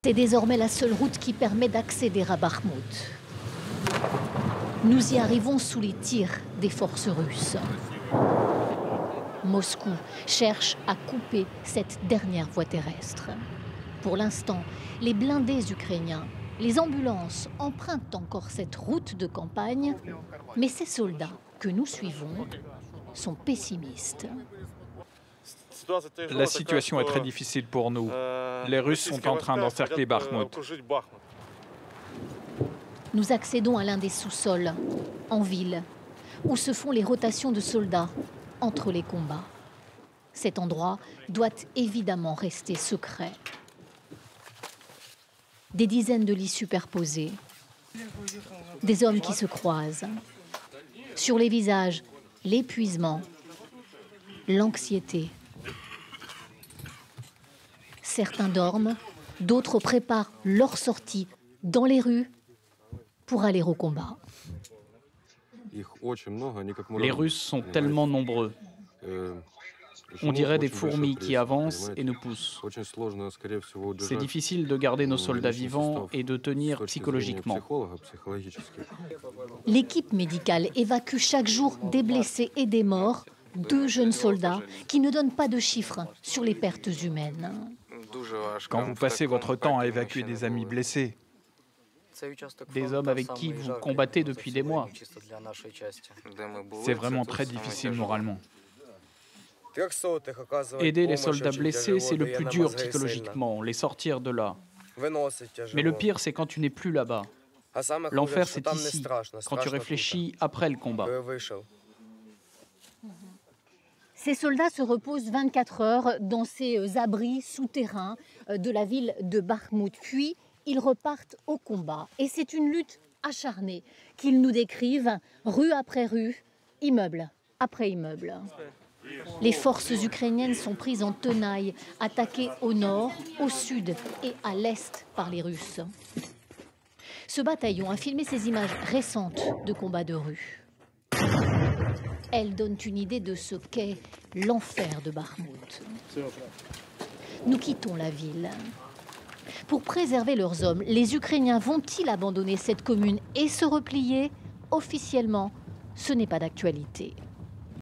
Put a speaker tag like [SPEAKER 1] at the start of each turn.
[SPEAKER 1] C'est désormais la seule route qui permet d'accéder à Bakhmout. Nous y arrivons sous les tirs des forces russes. Moscou cherche à couper cette dernière voie terrestre. Pour l'instant, les blindés ukrainiens, les ambulances empruntent encore cette route de campagne, mais ces soldats que nous suivons sont pessimistes.
[SPEAKER 2] La situation est très difficile pour nous. Les Russes sont en train d'encercler Bakhmout.
[SPEAKER 1] Nous accédons à l'un des sous-sols, en ville, où se font les rotations de soldats entre les combats. Cet endroit doit évidemment rester secret. Des dizaines de lits superposés, des hommes qui se croisent. Sur les visages, l'épuisement, l'anxiété. Certains dorment, d'autres préparent leur sortie dans les rues pour aller au combat.
[SPEAKER 2] Les Russes sont tellement nombreux. On dirait des fourmis qui avancent et nous poussent. C'est difficile de garder nos soldats vivants et de tenir psychologiquement.
[SPEAKER 1] L'équipe médicale évacue chaque jour des blessés et des morts, 2 jeunes soldats qui ne donnent pas de chiffres sur les pertes humaines.
[SPEAKER 2] Quand vous passez votre temps à évacuer des amis blessés, des hommes avec qui vous combattez depuis des mois, c'est vraiment très difficile moralement. Aider les soldats blessés, c'est le plus dur psychologiquement, les sortir de là. Mais le pire, c'est quand tu n'es plus là-bas. L'enfer, c'est ici, quand tu réfléchis après le combat.
[SPEAKER 1] Ces soldats se reposent 24 heures dans ces abris souterrains de la ville de Bakhmout. Puis, ils repartent au combat. Et c'est une lutte acharnée qu'ils nous décrivent, rue après rue, immeuble après immeuble. Les forces ukrainiennes sont prises en tenaille, attaquées au nord, au sud et à l'est par les Russes. Ce bataillon a filmé ces images récentes de combats de rue. Elles donnent une idée de ce qu'est l'enfer de Bakhmout. Nous quittons la ville. Pour préserver leurs hommes, les Ukrainiens vont-ils abandonner cette commune et se replier? Officiellement, ce n'est pas d'actualité.